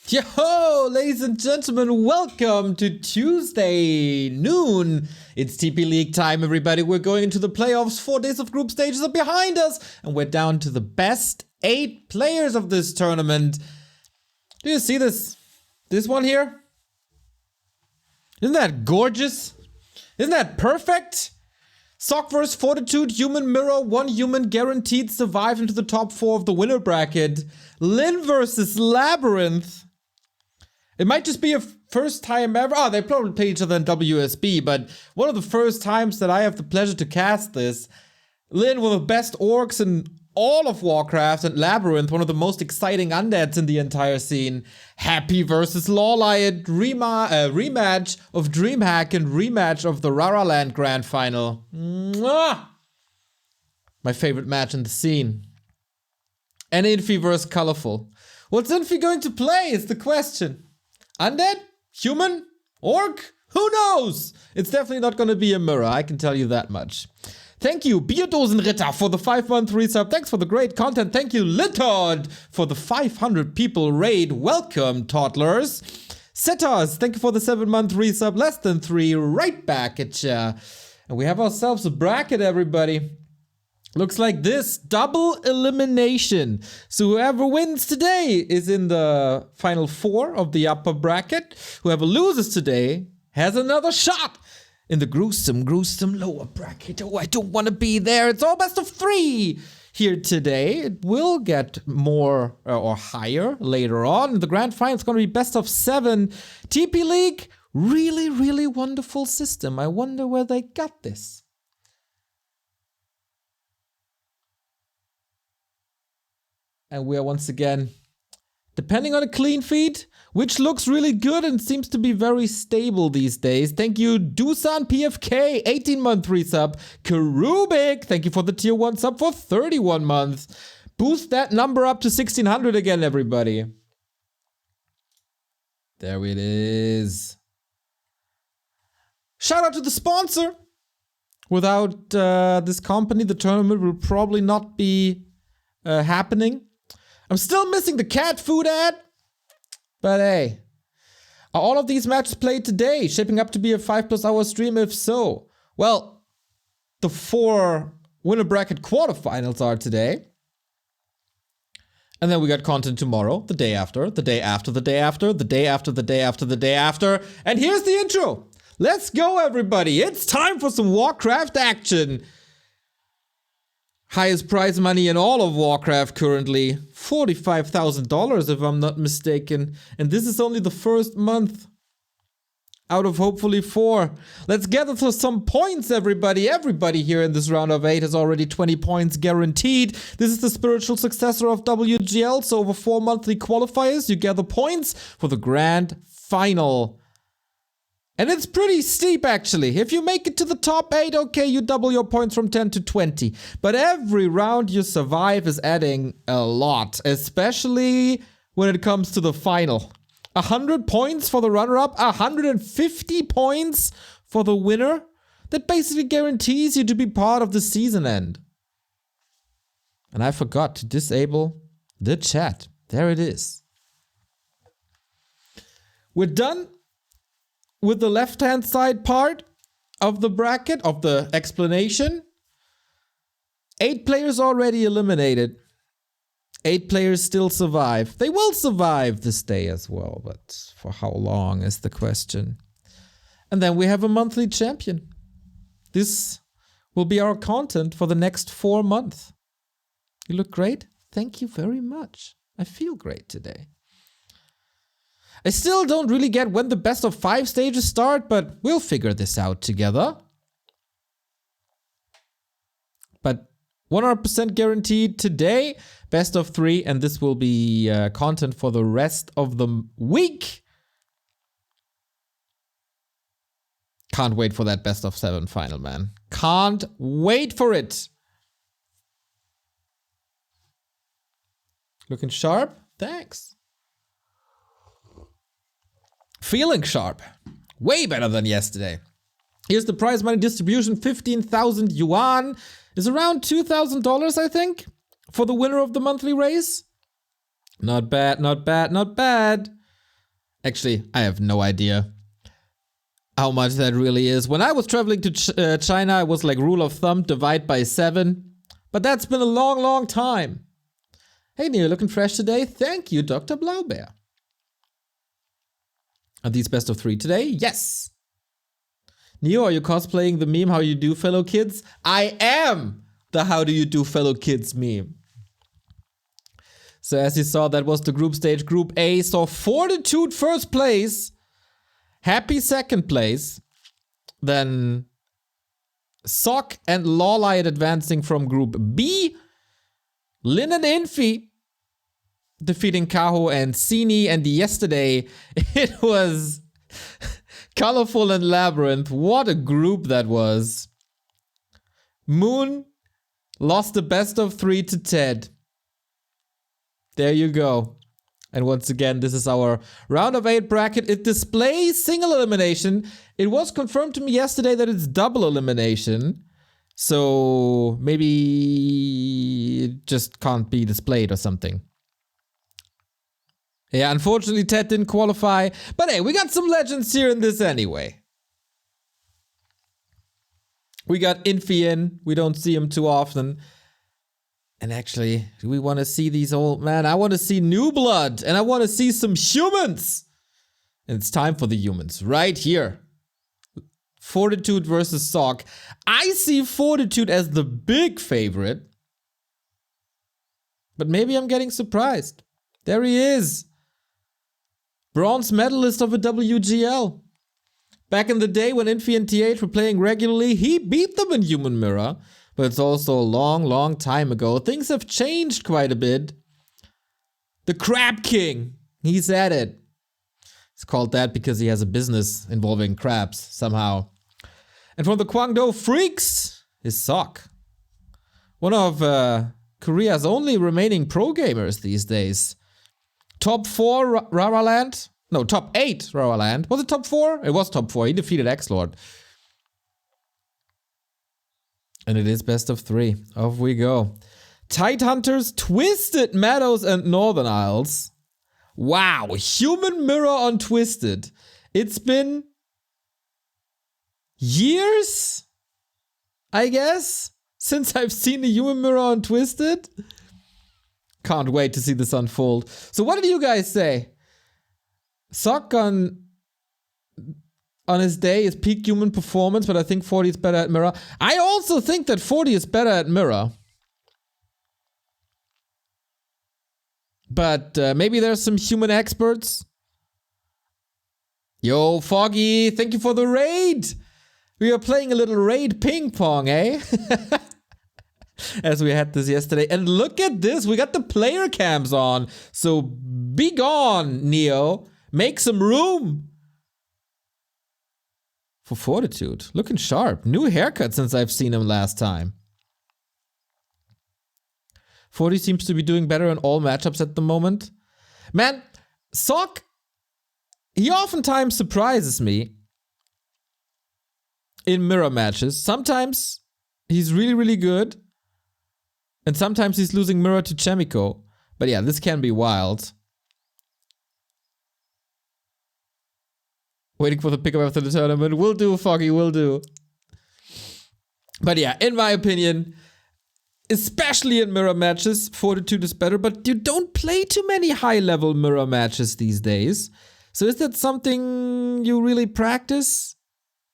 Yo, ladies and gentlemen, welcome to Tuesday noon. It's TP League time, everybody. We're going into the playoffs. 4 days of group stages are behind us, and we're down to the best 8 players of this tournament. Do you see this? This one here? Isn't that gorgeous? Isn't that perfect? Sock vs Fortitude, Human Mirror, 1 human guaranteed survive into the top 4 of the winner bracket. Lin versus Labyrinth. It might just be a first time ever. Oh, they probably play each other in WSB, but one of the first times that I have the pleasure to cast this. Lin, one of the best orcs in all of Warcraft, and Labyrinth, one of the most exciting undeads in the entire scene. Happy versus Lawliot, rematch of DreamHack and rematch of the Raraland Grand Final. Mwah! My favorite match in the scene. And Infi versus Colorful. What's Infi going to play is the question. Undead? Human? Orc? Who knows? It's definitely not going to be a mirror, I can tell you that much. Thank you, Bierdosenritter, for the 5-month resub. Thanks for the great content. Thank you, Litod, for the 500 people raid. Welcome, toddlers. Setters, thank you for the 7-month resub. Less than 3, right back at ya. And we have ourselves a bracket, everybody. Looks like this, double elimination. So whoever wins today is in the final 4 of the upper bracket. Whoever loses today has another shot in the gruesome lower bracket. Oh, I don't want to be there. It's all best of 3 here today. It will get more or higher later on. The grand final is going to be best of 7. TP League, really wonderful system. I wonder where they got this. And we are once again, depending on a clean feed, which looks really good and seems to be very stable these days. Thank you, Dusan PFK, 18-month resub. Karubik, thank you for the tier 1 sub for 31 months. Boost that number up to 1600 again, everybody. There it is. Shout out to the sponsor. Without this company, the tournament will probably not be happening. I'm still missing the cat food ad. But hey, are all of these matches played today? Shaping up to be a 5+ hour stream if so? Well, the 4 winner bracket quarterfinals are today. And then we got content tomorrow, the day after, the day after, the day after, the day after, the day after, the day after. And here's the intro. Let's go, everybody. It's time for some Warcraft action. Highest prize money in all of Warcraft currently. $45,000 if I'm not mistaken. And this is only the first month out of hopefully 4. Let's gather to some points, everybody. Everybody here in this round of 8 has already 20 points guaranteed. This is the spiritual successor of WGL. So over 4 monthly qualifiers, you gather points for the grand final. And it's pretty steep, actually. If you make it to the top 8, okay, you double your points from 10 to 20. But every round you survive is adding a lot, especially when it comes to the final. 100 points for the runner-up, 150 points for the winner. That basically guarantees you to be part of the season end. And I forgot to disable the chat. There it is. We're done with the left-hand side part of the bracket, of the explanation. 8 players already eliminated. 8 players still survive. They will survive this day as well, but for how long is the question. And then we have a monthly champion. This will be our content for the next 4 months. You look great. Thank you very much. I feel great today. I still don't really get when the best of 5 stages start, but we'll figure this out together. But 100% guaranteed today, best of 3, and this will be content for the rest of the week. Can't wait for that best of 7 final, man. Can't wait for it. Looking sharp? Thanks. Feeling sharp. Way better than yesterday. Here's the prize money distribution. 15,000 yuan is around $2,000, I think, for the winner of the monthly race. Not bad, not bad, not bad. Actually, I have no idea how much that really is. When I was traveling to China, it was like rule of thumb, divide by 7. But that's been a long, long time. Hey, Neo, looking fresh today? Thank you, Dr. Blaubeer. Are these best of 3 today? Yes. Neo, are you cosplaying the meme, how you do fellow kids? I am the how do you do fellow kids meme. So as you saw, that was the group stage. Group A saw Fortitude first place. Happy second place. Then Sock and Lawlight advancing from Group B. Lin and Infi defeating Kaho and Sini. And yesterday, it was Colorful and Labyrinth. What a group that was. Moon lost the best of 3 to Ted. There you go. And once again, this is our round of 8 bracket. It displays single elimination. It was confirmed to me yesterday that it's double elimination. So maybe it just can't be displayed or something. Yeah, unfortunately Ted didn't qualify. But hey, we got some legends here in this anyway. We got Infi in. We don't see him too often. And actually, do we want to see these old... Man, I want to see new blood. And I want to see some humans. And it's time for the humans. Right here. Fortitude versus Sock. I see Fortitude as the big favorite. But maybe I'm getting surprised. There he is. Bronze medalist of a WGL. Back in the day when Infi and TH were playing regularly, he beat them in Human Mirror. But it's also a long, long time ago. Things have changed quite a bit. The Crab King. He's at it. It's called that because he has a business involving crabs somehow. And from the Kwangdo Freaks is Sock. One of Korea's only remaining pro gamers these days. Top 4 Raraland. No, top 8 Raraland. Was it top 4? It was top 4. He defeated X-Lord. And it is best of 3. Off we go. Tidehunters, Twisted Meadows, and Northern Isles. Wow, Human Mirror on Twisted. It's been years, I guess, since I've seen a Human Mirror on Twisted. Can't wait to see this unfold. So what did you guys say? Sock on his day is peak human performance, but I think 40 is better at Mirror. I also think that 40 is better at Mirror. But maybe there's some human experts. Yo, Foggy, thank you for the raid. We are playing a little raid ping pong, eh? As we had this yesterday. And look at this, we got the player cams on. So be gone, Neo. Make some room. For Fortitude. Looking sharp. New haircut since I've seen him last time. 40 seems to be doing better in all matchups at the moment. Man, Sock, he oftentimes surprises me in mirror matches. Sometimes he's really, really good. And sometimes he's losing mirror to Chemico. But yeah, this can be wild. Waiting for the pickup after the tournament. Will do, Foggy, will do. But yeah, in my opinion, especially in mirror matches, Fortitude is better. But you don't play too many high-level mirror matches these days. So is that something you really practice?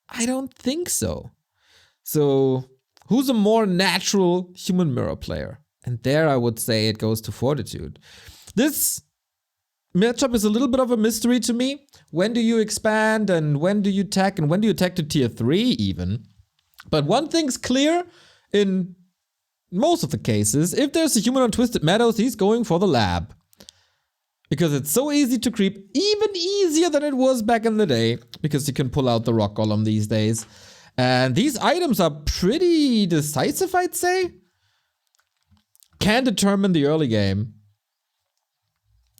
I don't think so. So who's a more natural human mirror player? And there I would say it goes to Fortitude. This matchup is a little bit of a mystery to me. When do you expand and when do you tech and when do you tech to tier 3 even? But one thing's clear in most of the cases. If there's a human on Twisted Meadows, he's going for the lab. Because it's so easy to creep, even easier than it was back in the day. Because you can pull out the rock golem these days. And these items are pretty decisive, I'd say. Can determine the early game.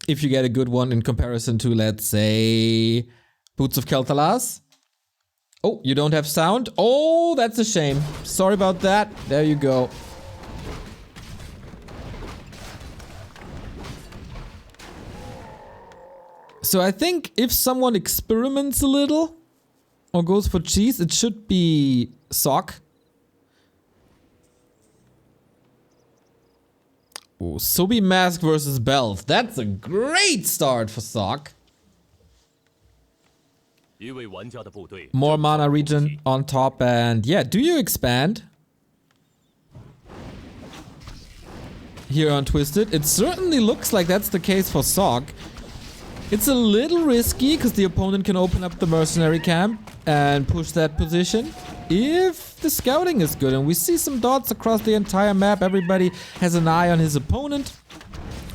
If you get a good one in comparison to, let's say, Boots of Keltalas. Oh, you don't have sound? Oh, that's a shame. Sorry about that. There you go. So I think if someone experiments a little or goes for cheese, it should be Sock. Oh, Sobi Mask versus Belt. That's a great start for Sock. More mana regen on top, and yeah, do you expand? Here on Twisted, it certainly looks like that's the case for Sock. It's a little risky because the opponent can open up the mercenary camp and push that position if the scouting is good. And we see some dots across the entire map. Everybody has an eye on his opponent.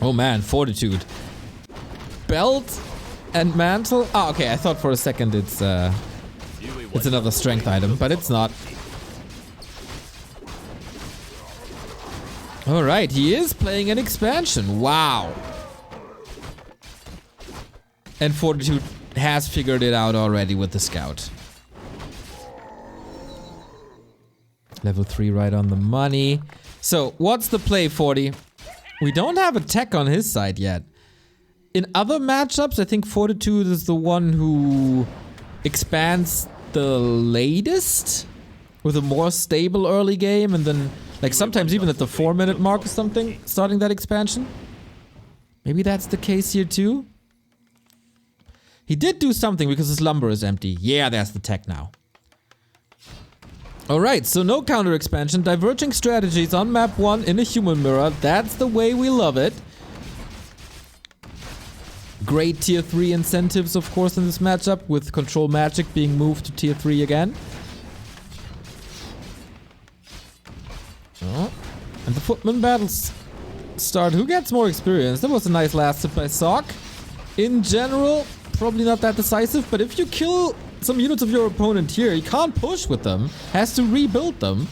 Oh man, Fortitude. Belt and Mantle. Oh, okay, I thought for a second it's another strength item, but it's not. Alright, he is playing an expansion. Wow. And Fortitude has figured it out already with the scout. Level 3 right on the money. So, what's the play, 40? We don't have a tech on his side yet. In other matchups, I think Fortitude is the one who expands the latest with a more stable early game, and then, like, sometimes even at the 4-minute mark or something, starting that expansion. Maybe that's the case here too. He did do something because his lumber is empty. Yeah, that's the tech now. Alright, so no counter expansion. Diverging strategies on map 1 in a human mirror. That's the way we love it. Great tier 3 incentives, of course, in this matchup, with Control Magic being moved to tier 3 again. Oh. And the footman battles start. Who gets more experience? That was a nice last hit by Sock. In general, probably not that decisive, but if you kill some units of your opponent here, you can't push with them, has to rebuild them.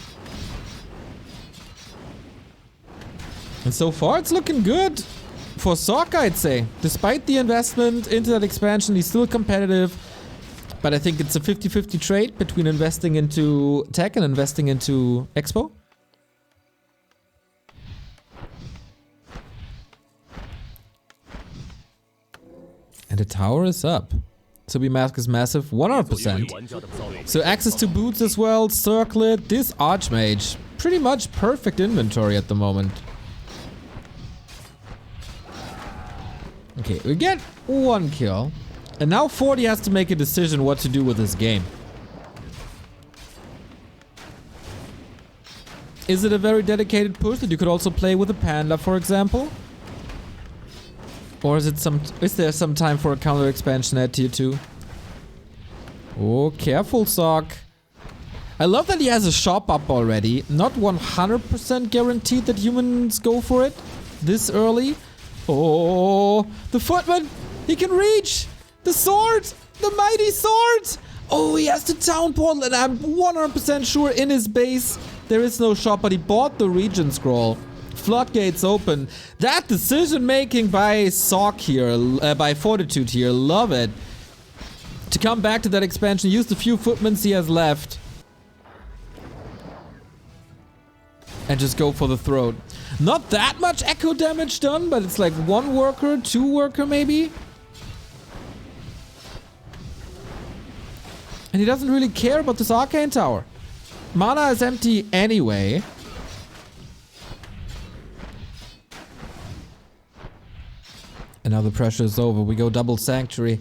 And so far it's looking good for Sock, I'd say. Despite the investment into that expansion, he's still competitive, but I think it's a 50-50 trade between investing into tech and investing into Expo. And the tower is up. Sobi Mask is massive, 100%. So access to boots as well, circlet, this Archmage. Pretty much perfect inventory at the moment. Okay, we get 1 kill. And now 40 has to make a decision what to do with this game. Is it a very dedicated push that you could also play with a panda, for example? Or is there some time for a counter expansion at tier 2? Oh, careful, Sock. I love that he has a shop up already. Not 100% guaranteed that humans go for it this early. Oh, the footman! He can reach! The sword! The mighty sword! Oh, he has the town portal, and I'm 100% sure in his base there is no shop, but he bought the region scroll. Floodgates open. That decision making by Sock here, by Fortitude here, love it. To come back to that expansion, use the few footmen he has left. And just go for the throat. Not that much echo damage done, but it's like 1 worker, 2 worker maybe. And he doesn't really care about this arcane tower. Mana is empty anyway. And now the pressure is over. We go double Sanctuary.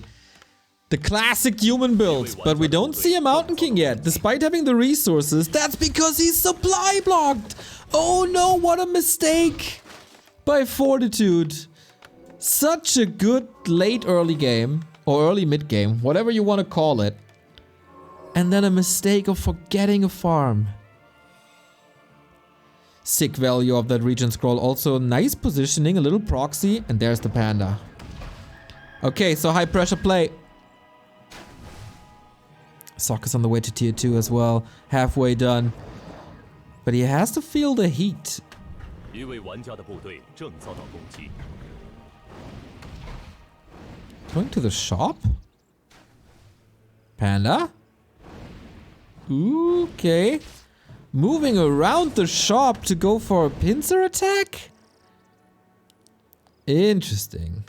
The classic human build. But we don't see a Mountain King yet. Despite having the resources. That's because he's supply blocked. Oh no, what a mistake. By Fortitude. Such a good late early game. Or early mid game. Whatever you want to call it. And then a mistake of forgetting a farm. Sick value of that region scroll. Also nice positioning, a little proxy, and there's the panda. Okay, so high pressure play. Sock is on the way to tier 2 as well. Halfway done. But he has to feel the heat. Going to the shop? Panda? Okay. Moving around the shop to go for a pincer attack? Interesting.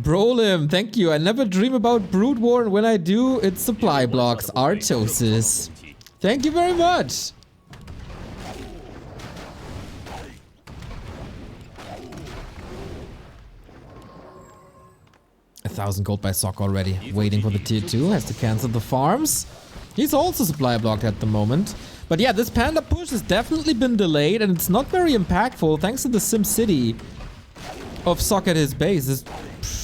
Brolim, thank you. I never dream about Brood War, and when I do, it's supply blocks. Artosis. Thank you very much. $1,000 gold by Sock already. Waiting for the tier 2. Has to cancel the farms. He's also supply blocked at the moment. But yeah, this panda push has definitely been delayed, and it's not very impactful thanks to the Sim City of Sock at his base. It's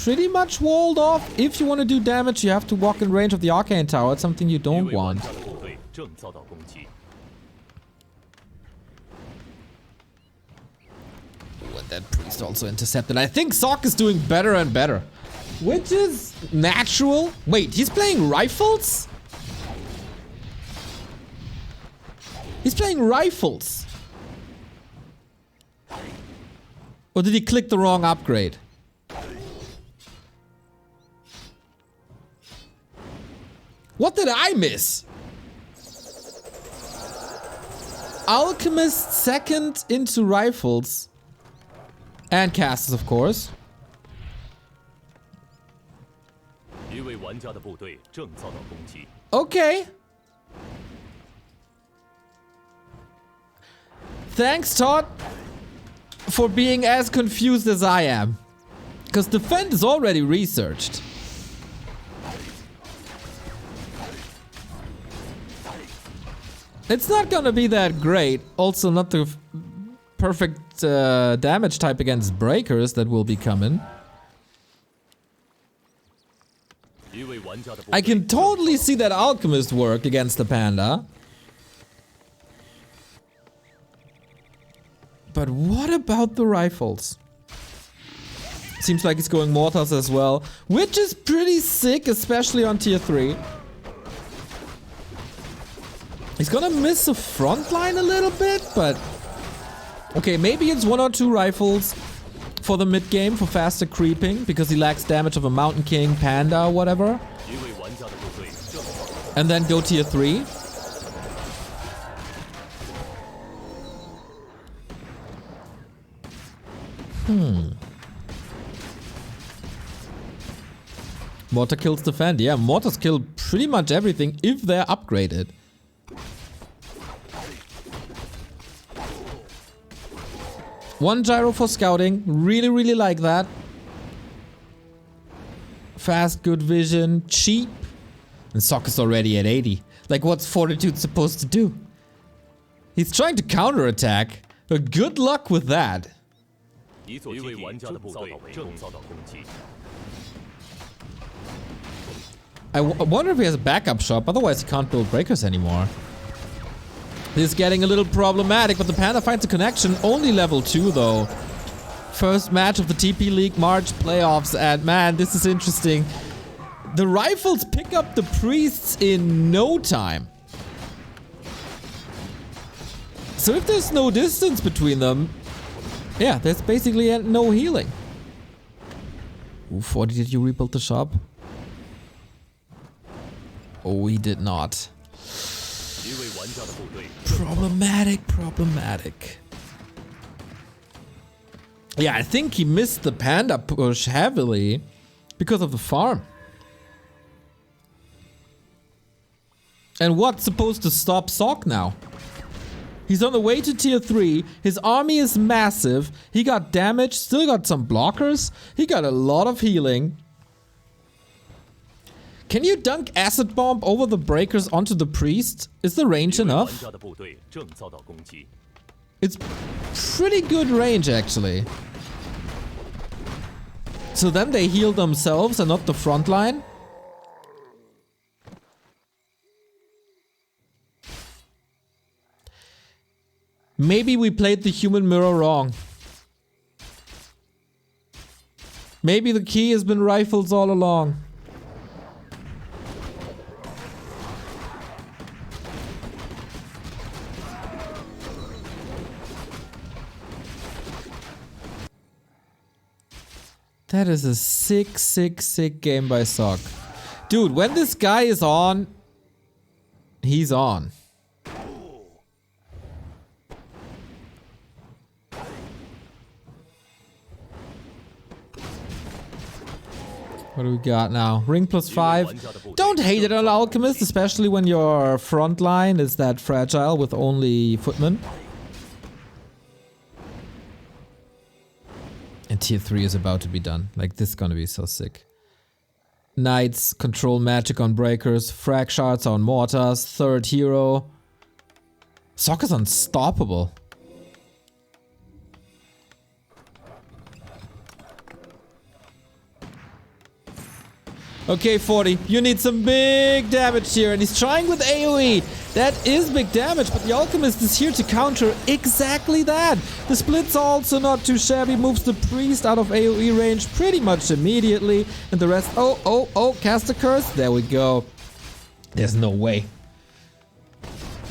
pretty much walled off. If you want to do damage, you have to walk in range of the Arcane Tower. It's something you don't want. Ooh, and that priest also intercepted. I think Sock is doing better and better, which is natural. Wait, he's playing rifles? He's playing rifles. Or did he click the wrong upgrade? What did I miss? Alchemist second into rifles. And casters, of course. Okay. Thanks, Todd, for being as confused as I am. Because Defend is already researched. It's not gonna be that great. Also, not the perfect damage type against breakers that will be coming. I can totally see that Alchemist work against the Panda. But what about the rifles? Seems like he's going mortars as well, which is pretty sick, especially on tier 3. He's gonna miss the front line a little bit, but... Okay, maybe it's 1 or 2 rifles for the mid game for faster creeping, because he lacks damage of a Mountain King, Panda, or whatever. And then go tier 3. Mortar kills defend. Yeah, mortars kill pretty much everything if they're upgraded. One gyro for scouting. Really, really like that. Fast, good vision, cheap. And Sock is already at 80. Like, what's Fortitude supposed to do? He's trying to counterattack, but good luck with that. I wonder if he has a backup shop, otherwise he can't build breakers anymore. This is getting a little problematic, but the Panda finds a connection. Only level 2 though. First match of the TP League March playoffs, and man, this is interesting. The rifles pick up the priests in no time. So if there's no distance between them, yeah, there's basically no healing. Ooh, 40, did you rebuild the shop? Oh, he did not. Problematic, problematic. Yeah, I think he missed the Panda push heavily because of the farm. And what's supposed to stop Sock now? He's on the way to tier 3. His army is massive. He got damage, still got some blockers. He got a lot of healing. Can you dunk acid bomb over the breakers onto the priest? Is the range enough? It's pretty good range actually. So then they heal themselves and not the front line. Maybe we played the human mirror wrong. Maybe the key has been rifles all along. That is a sick, sick, sick game by Sock. Dude, when this guy is on, he's on. What do we got now? Ring +5. Don't hate it on Alchemist, especially when your front line is that fragile with only footmen. And tier 3 is about to be done. Like, this is gonna be so sick. Knights control magic on breakers. Frag shards on mortars. Third hero. Sok is unstoppable. Okay, 40. You need some big damage here. And he's trying with AoE. That is big damage, but the Alchemist is here to counter exactly that. The split's also not too shabby. Moves the priest out of AoE range pretty much immediately. And the rest... Oh, cast a curse. There we go. There's no way.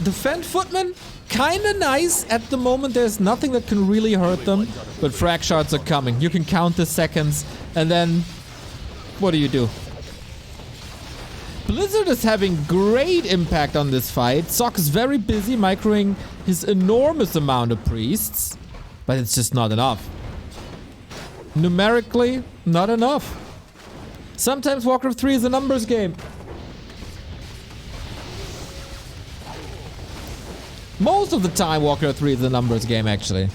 Defend footmen? Kinda nice. At the moment, there's nothing that can really hurt them. But frag shards are coming. You can count the seconds. And then... what do? Blizzard is having great impact on this fight. Sok is very busy microing his enormous amount of priests. But it's just not enough. Numerically, not enough. Sometimes Warcraft 3 is a numbers game. Most of the time Warcraft 3 is a numbers game, actually.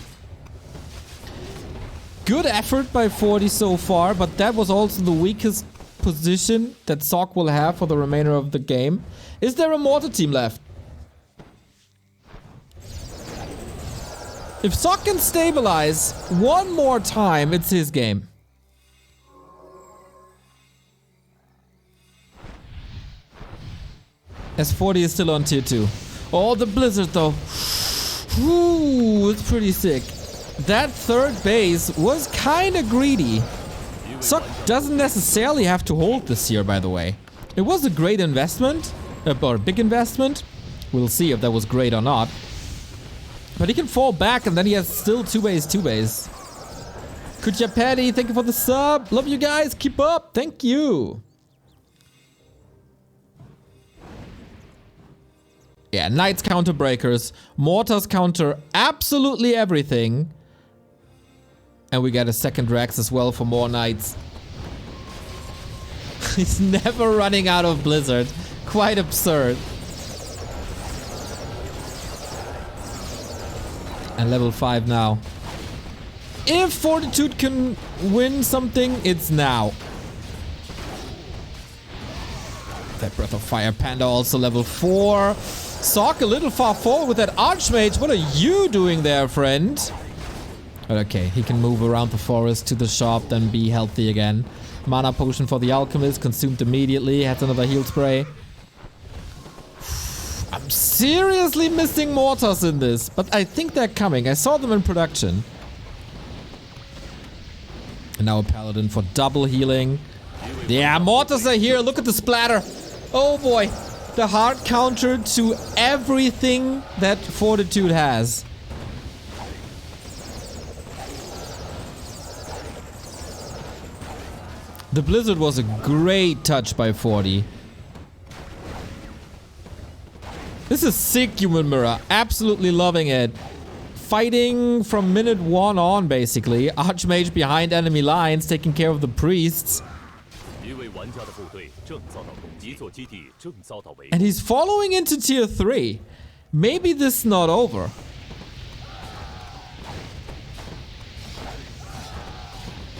Good effort by 40 so far, but that was also the weakest position that Sok will have for the remainder of the game. Is there a mortar team left? If Sok can stabilize one more time, it's his game. S40 is still on tier 2. Oh, the Blizzard though. Ooh, it's pretty sick. That third base was kinda greedy. Sok doesn't necessarily have to hold this here, by the way. It was a great investment, or a big investment. We'll see if that was great or not. But he can fall back and then he has still 2-base. Kucha Patty, thank you for the sub. Love you guys, keep up, thank you. Yeah, Knights counter breakers, Mortars counter absolutely everything. And we got a second Rex as well for more Knights. He's never running out of Blizzard. Quite absurd. And level 5 now. If Fortitude can win something, it's now. That Breath of Fire Panda also level 4. Sok a little far forward with that Archmage. What are you doing there, friend? Okay, he can move around the forest to the shop, then be healthy again. Mana potion for the Alchemist, consumed immediately. Has another heal spray. I'm seriously missing mortars in this, but I think they're coming. I saw them in production. And now a Paladin for double healing. Yeah, mortars are here. Look at the splatter. Oh boy. The hard counter to everything that Fortitude has. The Blizzard was a great touch by 40. This is sick, Human Mirror. Absolutely loving it. Fighting from minute 1 on, basically. Archmage behind enemy lines, taking care of the priests. And he's following into tier 3. Maybe this is not over.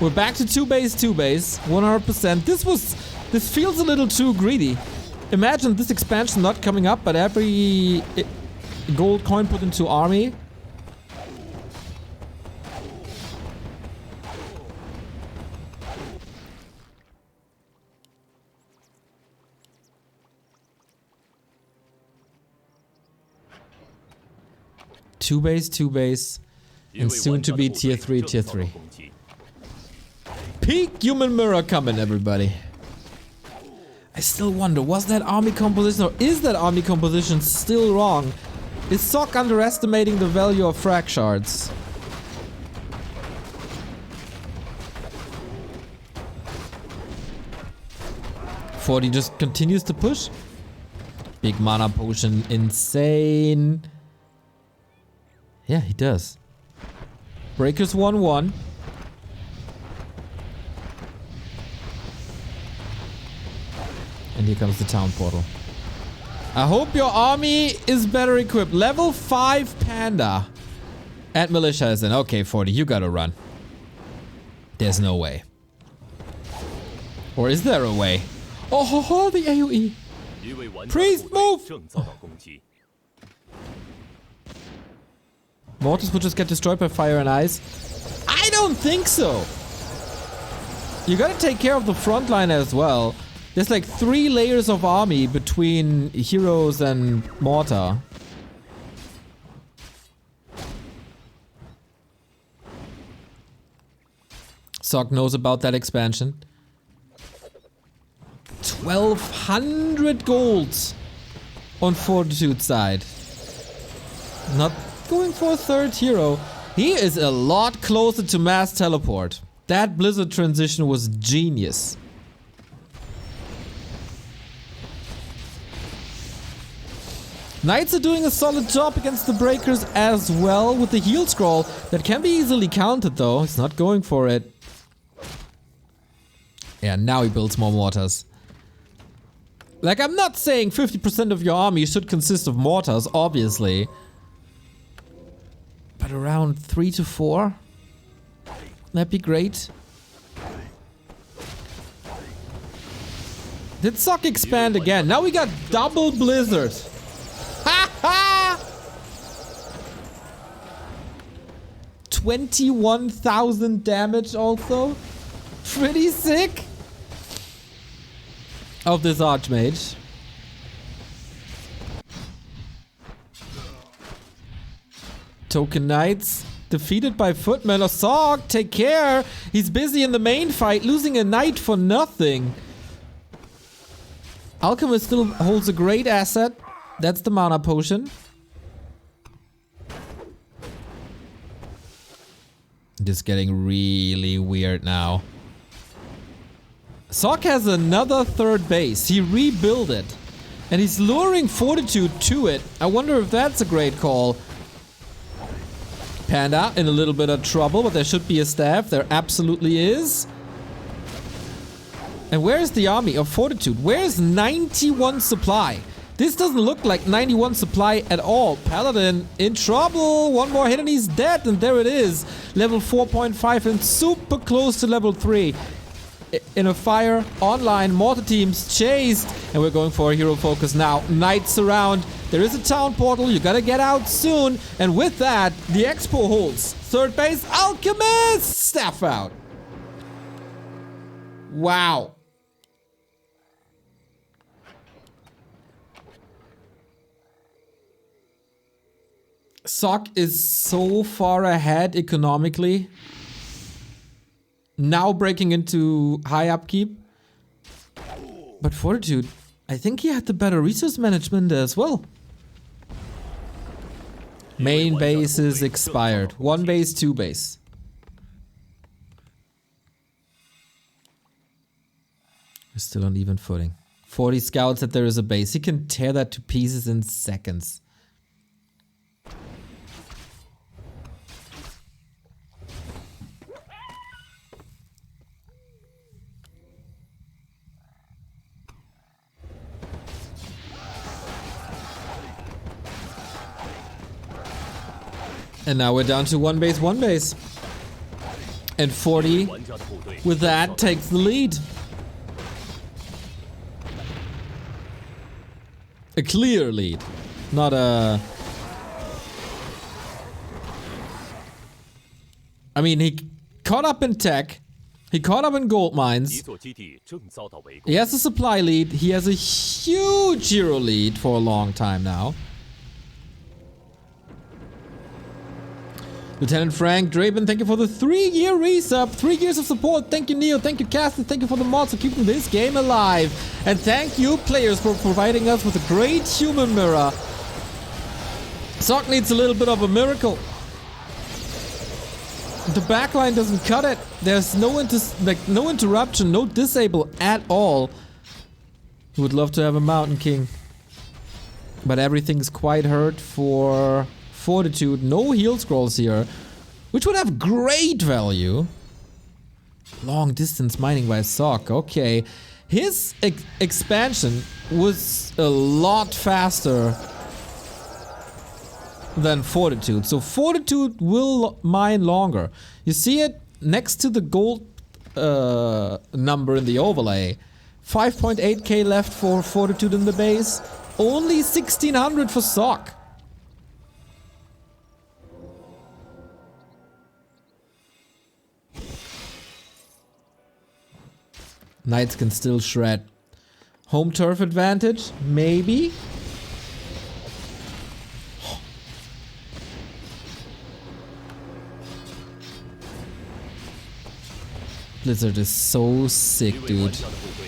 We're back to 2-base, 100%. This feels a little too greedy. Imagine this expansion not coming up, but every gold coin put into army. Two base, and soon to be tier 3. Peak Human Mirror coming, everybody. I still wonder, was that army composition, or is that army composition still wrong? Is Sok underestimating the value of frag shards? Forty just continues to push. Big mana potion, insane. Yeah, he does. Breakers 1-1. here comes the town portal. I hope your army is better equipped. Level 5 Panda. And Militia is in. Okay, 40, you gotta run. There's no way. Or is there a way? Oh, ho, ho, the AoE. Priest, move! Mortars would just get destroyed by fire and ice. I don't think so. You gotta take care of the front line as well. There's like 3 layers of army between heroes and mortar. Sock knows about that expansion. 1200 gold on Fortitude side. Not going for a 3rd hero. He is a lot closer to mass teleport. That Blizzard transition was genius. Knights are doing a solid job against the breakers as well with the heal scroll. That can be easily countered though. He's not going for it. Yeah, now he builds more mortars. Like, I'm not saying 50% of your army should consist of mortars, obviously. But around 3 to 4? That'd be great. Did Sock expand again? Now we got double Blizzard. Ha ha! 21,000 damage also. Pretty sick. Of this Archmage. Token Knights defeated by Footman. Sock, take care. He's busy in the main fight, losing a knight for nothing. Alchemist still holds a great asset. That's the mana potion. This is getting really weird now. Sock has another 3rd base. He rebuilt it. And he's luring Fortitude to it. I wonder if that's a great call. Panda in a little bit of trouble, but there should be a staff. There absolutely is. And where's the army of Fortitude? Where's 91 supply? This doesn't look like 91 supply at all. Paladin in trouble. One more hit and he's dead. And there it is. Level 4.5 and super close to level 3. In a fire, online, mortar teams chased. And we're going for a hero focus now. Knights around. There is a town portal. You gotta get out soon. And with that, the Expo holds. 3rd base, Alchemist! Staff out. Wow. Sock is so far ahead economically. Now breaking into high upkeep. But Fortitude, I think he had the better resource management as well. Main base is expired. 1 base, 2 base. We're still on even footing. 40 scouts that there is a base. He can tear that to pieces in seconds. And now we're down to 1 base, 1 base. And 40 with that takes the lead. A clear lead, not a... I mean, he caught up in tech. He caught up in gold mines. He has a supply lead. He has a huge hero lead for a long time now. Lieutenant Frank Draben, thank you for the 3-year resub. 3 years of support. Thank you, Neo. Thank you, Caston. Thank you for the mods for keeping this game alive. And thank you, players, for providing us with a great human mirror. Sock needs a little bit of a miracle. The backline doesn't cut it. There's no interruption, no disable at all. Would love to have a Mountain King. But everything's quite hurt for Fortitude. No heal scrolls here, which would have great value. Long distance mining by Sock. Okay. His expansion was a lot faster than Fortitude. So Fortitude will mine longer. You see it next to the gold number in the overlay. 5.8k left for Fortitude in the base. Only 1600 for Sock. Knights can still shred. Home turf advantage? Maybe? Blizzard is so sick, dude.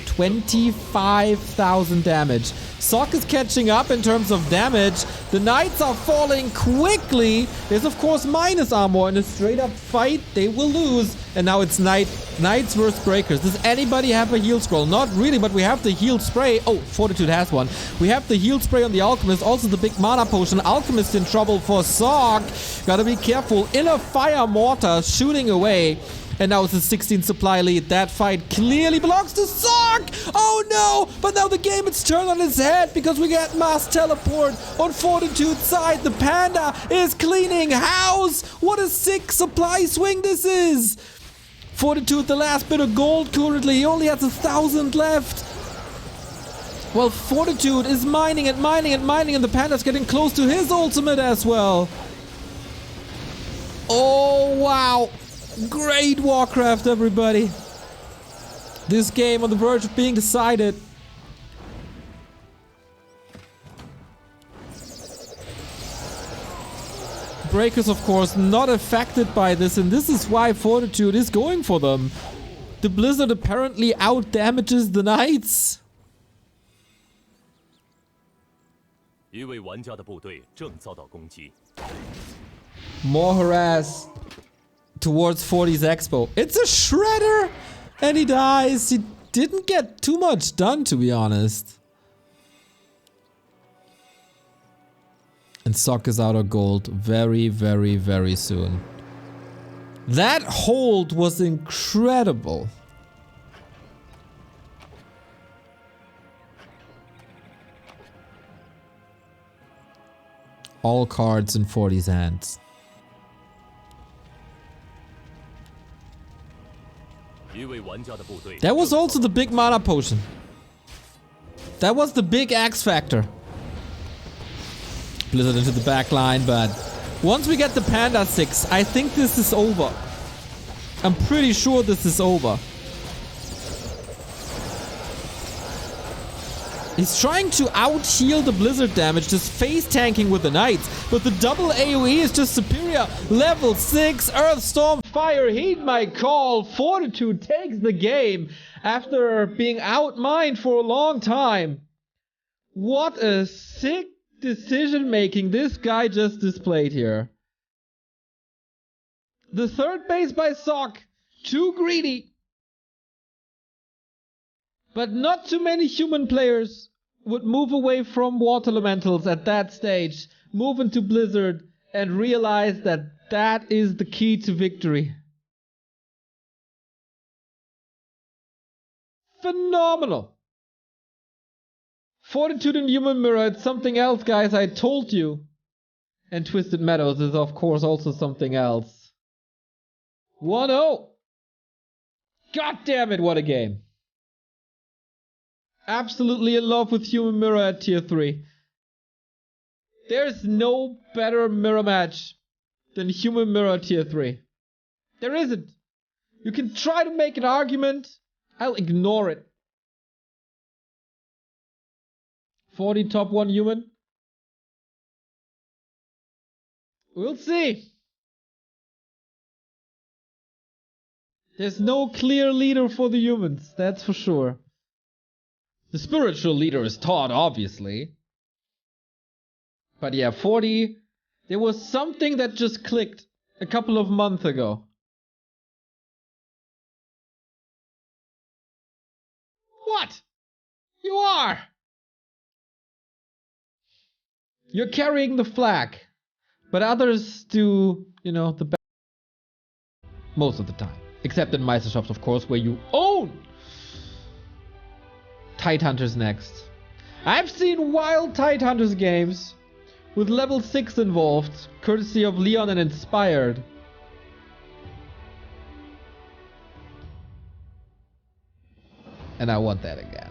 25,000 damage. Sock is catching up in terms of damage. The Knights are falling quickly. There's of course minus armor in a straight up fight. They will lose. And now it's Knights versus Breakers. Does anybody have a heal scroll? Not really, but we have the heal spray. Oh, Fortitude has one. We have the heal spray on the Alchemist. Also the big mana potion. Alchemist in trouble for Sock. Gotta be careful. Inner Fire Mortar shooting away. And now it's a 16 supply lead. That fight clearly belongs to Sock! Oh no! But now the game is turned on its head because we get mass teleport on Fortitude's side. The Panda is cleaning house! What a sick supply swing this is! Fortitude, the last bit of gold currently. He only has 1,000 left. Well, Fortitude is mining and mining and mining, and the Panda's getting close to his ultimate as well. Oh, wow. Great Warcraft, everybody. This game on the verge of being decided. Breakers, of course, not affected by this, and this is why Fortitude is going for them. The Blizzard apparently out-damages the Knights. More harass towards 40's Expo. It's a shredder! And he dies. He didn't get too much done, to be honest. And Sock is out of gold very, very, very soon. That hold was incredible. All cards in 40's hands. That was also the big mana potion. That was the big X factor. Blizzard into the back line, but once we get the Panda 6, I think this is over. I'm pretty sure this is over. He's trying to out-heal the Blizzard damage, just face tanking with the Knights, but the double AoE is just superior. Level 6, Earth Storm, Fire, heed my call. Fortitude takes the game after being outmined for a long time. What a sick decision making this guy just displayed here. The third base by Sock, too greedy. But not too many human players would move away from Water Elementals at that stage, move into Blizzard, and realize that that is the key to victory. Phenomenal! Fortitude and Human Mirror, it's something else, guys, I told you. And Twisted Meadows is, of course, also something else. 1-0! God damn it, what a game! Absolutely in love with Human Mirror at tier 3. There's no better mirror match than Human Mirror tier 3. There isn't. You can try to make an argument. I'll ignore it. 40 top 1 human. We'll see. There's no clear leader for the humans, that's for sure. The spiritual leader is Todd, obviously. But yeah, 40, there was something that just clicked a couple of months ago. What? You are! You're carrying the flag. But others do, you know, the best. Most of the time. Except in Meisterschaft, of course, where you own Tidehunters next. I've seen wild Tidehunters games with level 6 involved, courtesy of Leon and Inspired. And I want that again.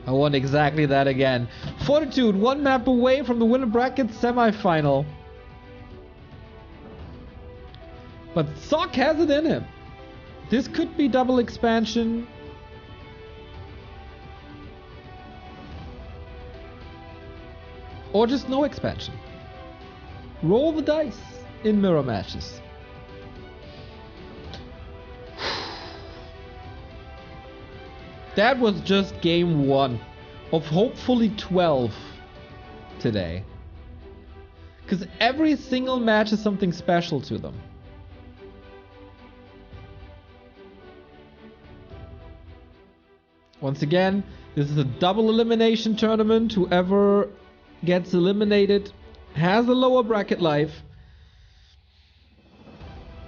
I want exactly that again. Fortitude, one map away from the winner bracket semi-final. But Sock has it in him. This could be double expansion. Or just no expansion. Roll the dice in mirror matches. That was just game 1 of hopefully 12 today. Because every single match is something special to them. Once again, this is a double elimination tournament. Whoever gets eliminated has a lower bracket life.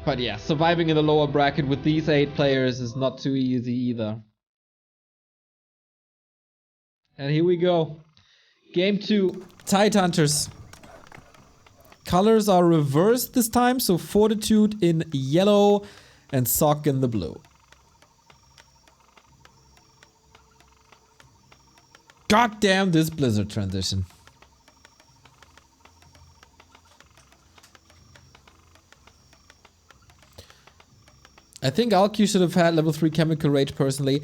But yeah, surviving in the lower bracket with these 8 players is not too easy either. And here we go. Game 2. Tidehunters. Colors are reversed this time, so Fortitude in yellow and Sock in the blue. God damn this Blizzard transition. I think Alcu should have had level 3 Chemical Rage personally.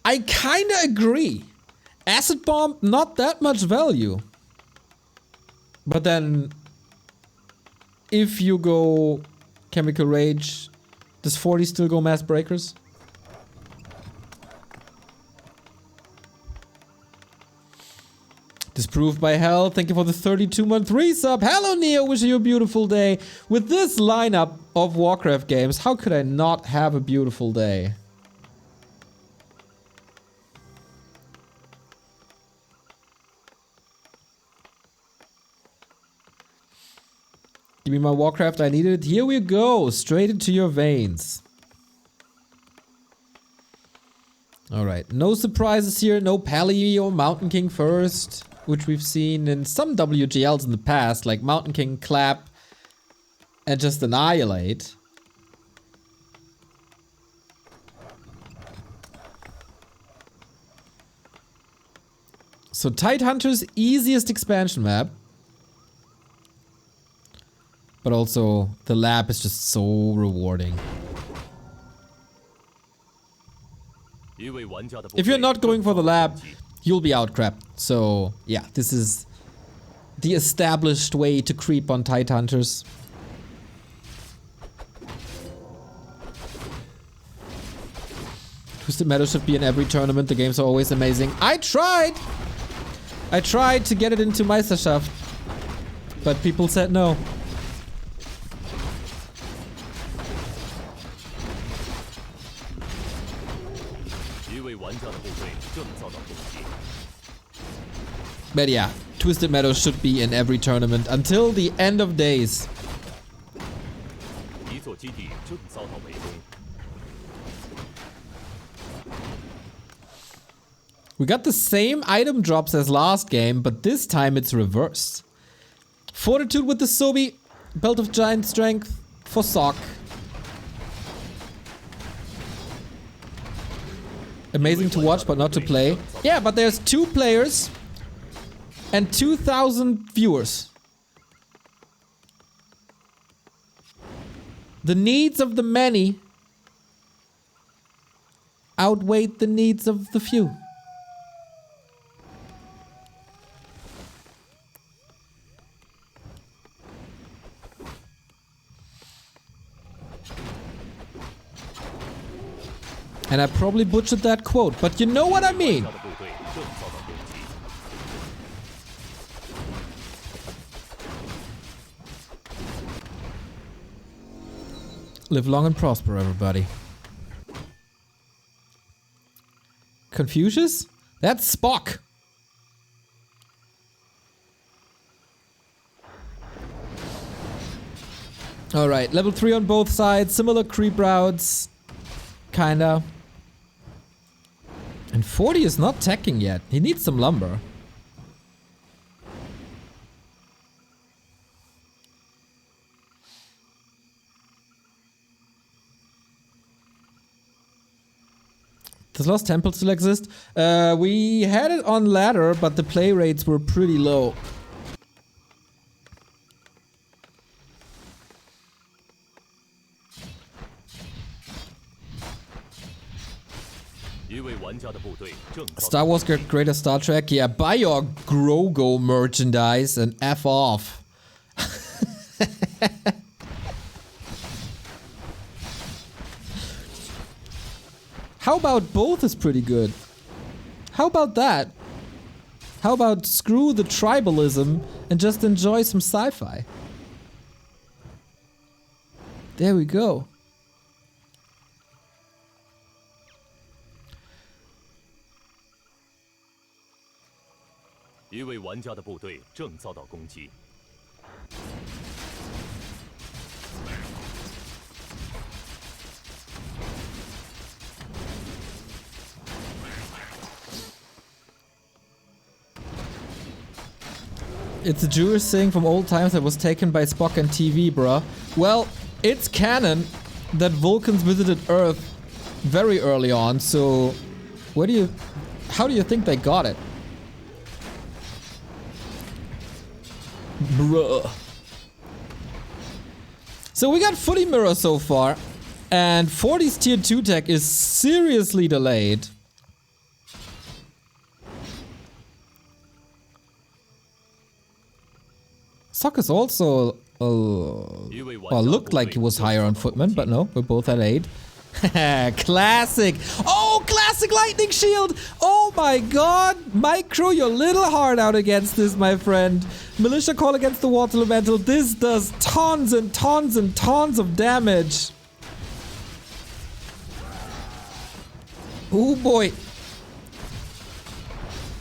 I kinda agree. Acid Bomb, not that much value. But then, if you go Chemical Rage, does 40 still go Mass Breakers? Disproved by Hell, thank you for the 32-month resub. Hello Neo, wishing you a beautiful day. With this lineup of Warcraft games, how could I not have a beautiful day? Give me my Warcraft, I need it. Here we go, straight into your veins. Alright, no surprises here, no Pally or Mountain King first, which we've seen in some WGLs in the past, like Mountain King, Clap, and just Annihilate. So Tidehunters, easiest expansion map. But also, the lab is just so rewarding. If you're not going for the lab, you'll be outcrapped. So, yeah, this is the established way to creep on Tidehunters. Twisted Meadow should be in every tournament. The games are always amazing. I tried to get it into Meisterschaft, but people said no. But yeah, Twisted Meadow should be in every tournament until the end of days. We got the same item drops as last game, but this time it's reversed. Fortitude with the Sobi, Belt of Giant Strength for Sock. Amazing to watch, but not to play. Yeah, but there's 2 players and 2,000 viewers. The needs of the many outweigh the needs of the few. And I probably butchered that quote, but you know what I mean. Live long and prosper, everybody. Confucius? That's Spock. Alright, level 3 on both sides, similar creep routes. Kinda. And 40 is not teching yet. He needs some lumber. Does Lost Temple still exist? We had it on ladder, but the play rates were pretty low. Star Wars get greater Star Trek? Yeah, buy your Grogo merchandise and F off. How about both is pretty good? How about that? How about screw the tribalism and just enjoy some sci-fi? There we go. It's a Jewish saying from old times that was taken by Spock and TV, bruh. Well, it's canon that Vulcans visited Earth very early on, so how do you think they got it? Bruh. So we got Footy Mirror so far, and 40's tier 2 tech is seriously delayed. Sokka's also well, looked like he was higher on Footman, but no, we're both at 8. Classic! Oh, classic lightning shield! Oh my god! Micro your little heart out against this, my friend. Militia call against the water elemental. This does tons and tons and tons of damage. Oh boy.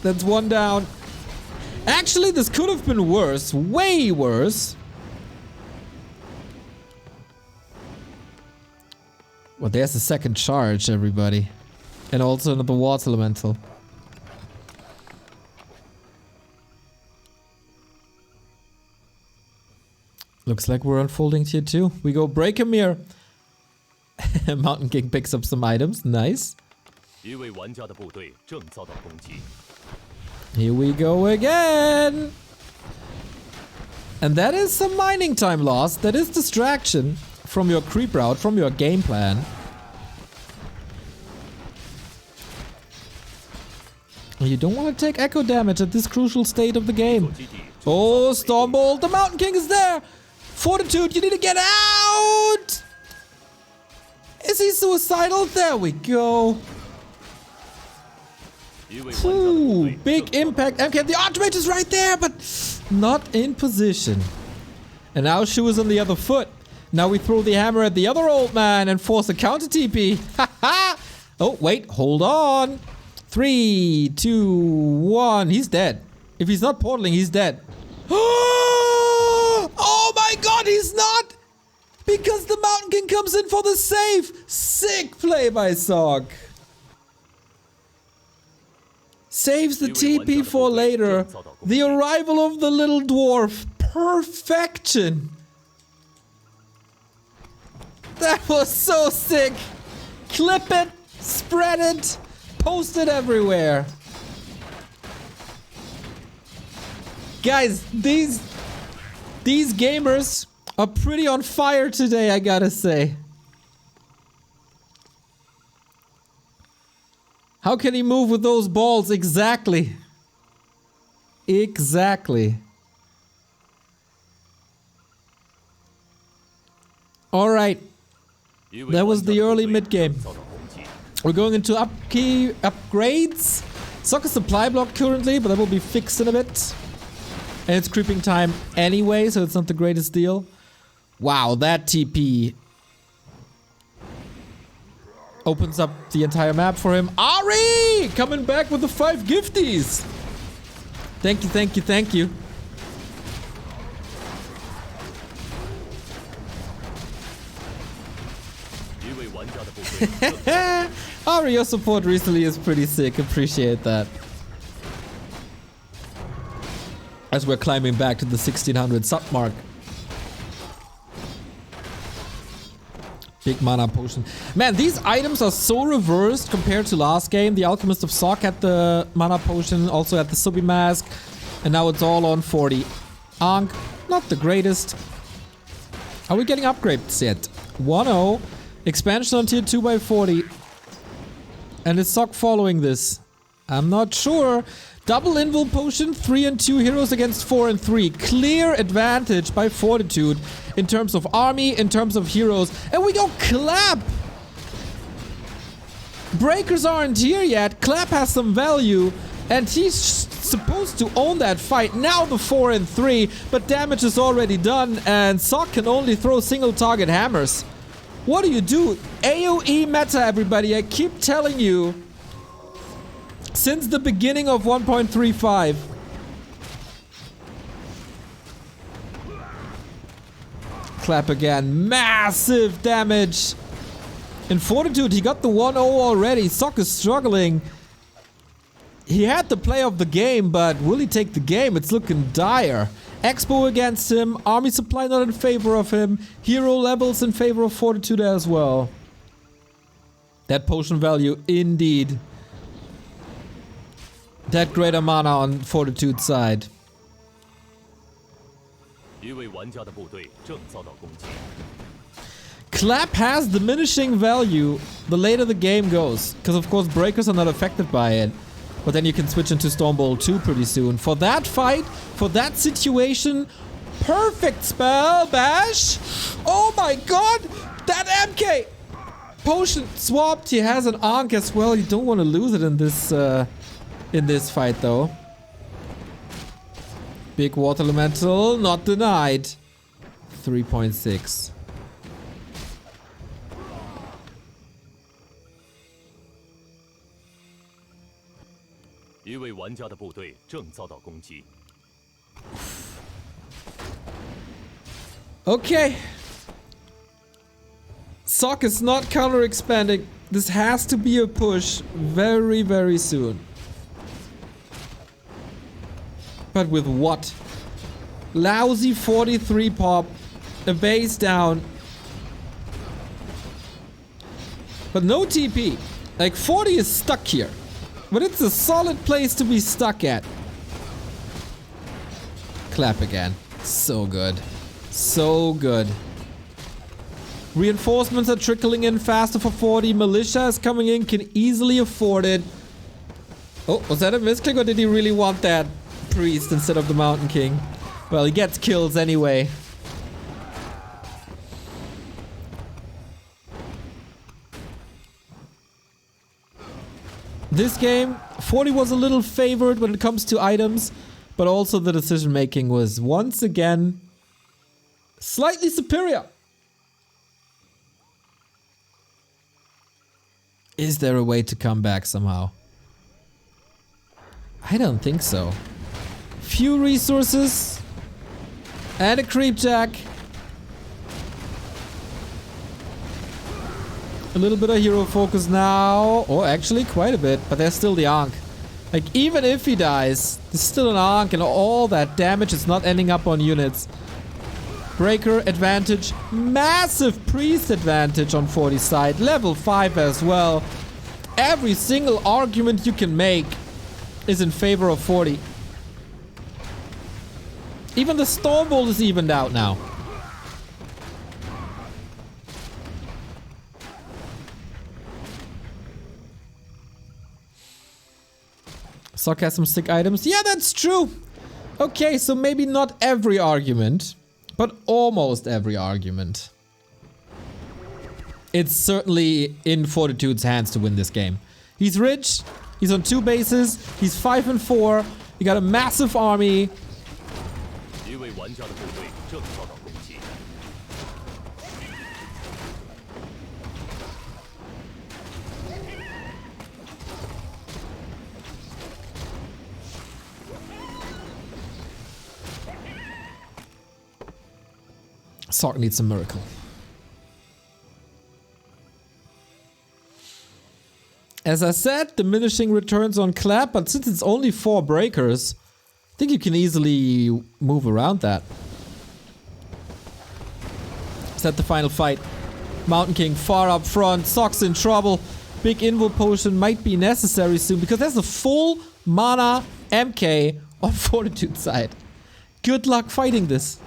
That's one down. Actually, this could have been worse. Way worse. Well, there's a second charge, everybody. And also another water elemental. Looks like we're unfolding tier 2. We go break him here. Mountain King picks up some items. Nice. Here we go again. And that is some mining time lost. That is distraction from your creep route, from your game plan. You don't want to take echo damage at this crucial state of the game. Oh, Stormbolt, the Mountain King is there. Fortitude, you need to get out. Is he suicidal? There we go. Ooh, big impact. Okay, the Archmage is right there, but not in position. And now Shu is on the other foot. Now we throw the hammer at the other old man and force a counter TP. Haha! Oh, wait, hold on. 3, 2, 1. He's dead. If he's not portaling, he's dead. Oh my god, he's not! Because the Mountain King comes in for the save. Sick play by Sog. Saves the TP for later. The arrival of the little dwarf. Perfection. That was so sick. Clip it, spread it, post it everywhere. Guys, these gamers are pretty on fire today, I gotta say. How can he move with those balls? Exactly. Exactly. Alright. That was the early mid-game. We're going into upgrades. Soccer supply block currently, but that will be fixed in a bit. And it's creeping time anyway, so it's not the greatest deal. Wow, that TP opens up the entire map for him. Ari! Coming back with the 5 gifties. Thank you, thank you, thank you. Ario support recently is pretty sick. Appreciate that. As we're climbing back to the 1600 sub mark. Big mana potion. Man, these items are so reversed compared to last game. The Alchemist of Sok had the mana potion, also had the Subi Mask. And now it's all on 40. Ankh, not the greatest. Are we getting upgrades yet? 1-0. Expansion on tier 2 by 40. And is Sok following this? I'm not sure. Double invul potion, 3 and 2 heroes against 4 and 3. Clear advantage by Fortitude in terms of army, in terms of heroes. And we go Clap! Breakers aren't here yet. Clap has some value. And he's supposed to own that fight. Now the 4 and 3. But damage is already done. And Sok can only throw single target hammers. What do you do? AoE meta, everybody. I keep telling you. Since the beginning of 1.35. Clap again. Massive damage. In Fortitude, he got the 1-0 already. Sok is struggling. He had the play of the game, but will he take the game? It's looking dire. Expo against him. Army supply not in favor of him. Hero levels in favor of Fortitude as well. That potion value, indeed. That greater mana on Fortitude's side. Clap has diminishing value the later the game goes. Because of course breakers are not affected by it. But then you can switch into Stormbolt 2 pretty soon. For that fight, for that situation, perfect spell, Bash! Oh my god! That MK! Potion swapped, he has an Ankh as well. You don't want to lose it in this fight though. Big water elemental, not denied. 3.6. Okay. Sok is not counter expanding. This has to be a push very, very soon. But with what? Lousy 43 pop. A base down. But no TP. Like 40 is stuck here. But it's a solid place to be stuck at. Clap again. So good. So good. Reinforcements are trickling in faster for 40. Militia is coming in, can easily afford it. Oh, was that a misclick or did he really want that priest instead of the Mountain King? Well, he gets kills anyway. This game, 40 was a little favored when it comes to items, but also the decision making was once again slightly superior. Is there a way to come back somehow? I don't think so. Few resources and a creepjack. A little bit of hero focus now. Or actually quite a bit, but there's still the Ankh. Like even if he dies, there's still an Ankh and all that damage is not ending up on units. Breaker advantage. Massive priest advantage on 40's side. Level 5 as well. Every single argument you can make is in favor of 40. Even the Stormbolt is evened out now. Sok has some sick items. Yeah, that's true. Okay, so maybe not every argument, but almost every argument. It's certainly in Fortitude's hands to win this game. He's rich. He's on 2 bases. He's 5 and 4. He got a massive army. Sok needs a miracle. As I said, diminishing returns on clap, but since it's only 4 breakers, I think you can easily move around that. Is that the final fight? Mountain King far up front, Sock's in trouble. Big invo potion might be necessary soon because there's a full mana MK on Fortitude side. Good luck fighting this.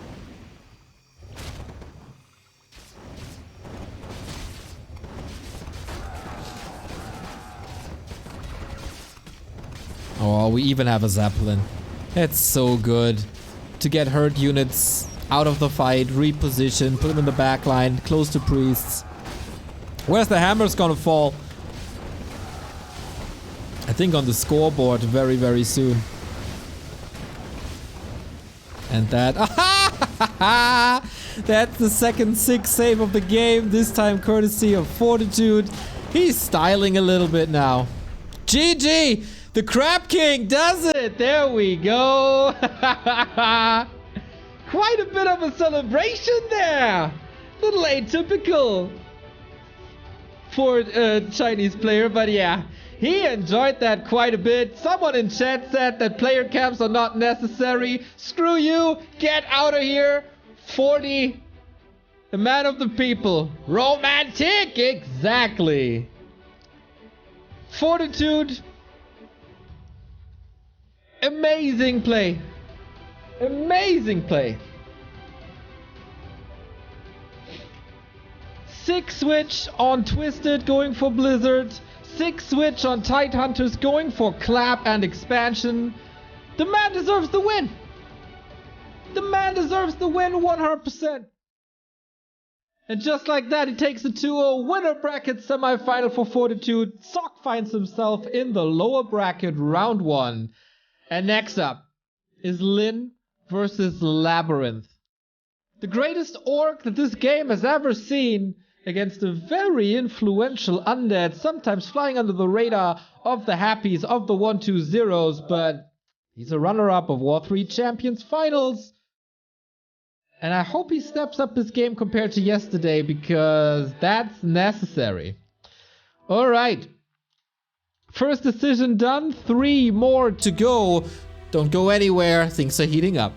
Oh, we even have a Zeppelin. It's so good to get hurt units out of the fight, reposition, put them in the back line, close to priests. Where's the hammers gonna fall? I think on the scoreboard very, very soon. And that... That's the second 6 save of the game, this time courtesy of Fortitude. He's styling a little bit now. GG! The Crab King does it! There we go! Quite a bit of a celebration there! Little atypical for a Chinese player, but yeah, he enjoyed that quite a bit. Someone in chat said that player camps are not necessary. Screw you! Get out of here! 40, the man of the people. Romantic! Exactly! Fortitude. Amazing play. Amazing play. 6 switch on Twisted going for Blizzard. 6 switch on Tidehunters going for Clap and Expansion. The man deserves the win. The man deserves the win 100%. And just like that, he takes the 2-0 winner bracket semi-final for Fortitude. Sock finds himself in the lower bracket round 1. And next up is Lin versus Labyrinth. The greatest orc that this game has ever seen against a very influential undead, sometimes flying under the radar of the happies of the 1-2-0s, but he's a runner-up of War 3 Champions Finals. And I hope he steps up his game compared to yesterday, because that's necessary. Alright. First decision done, 3 more to go. Don't go anywhere, things are heating up.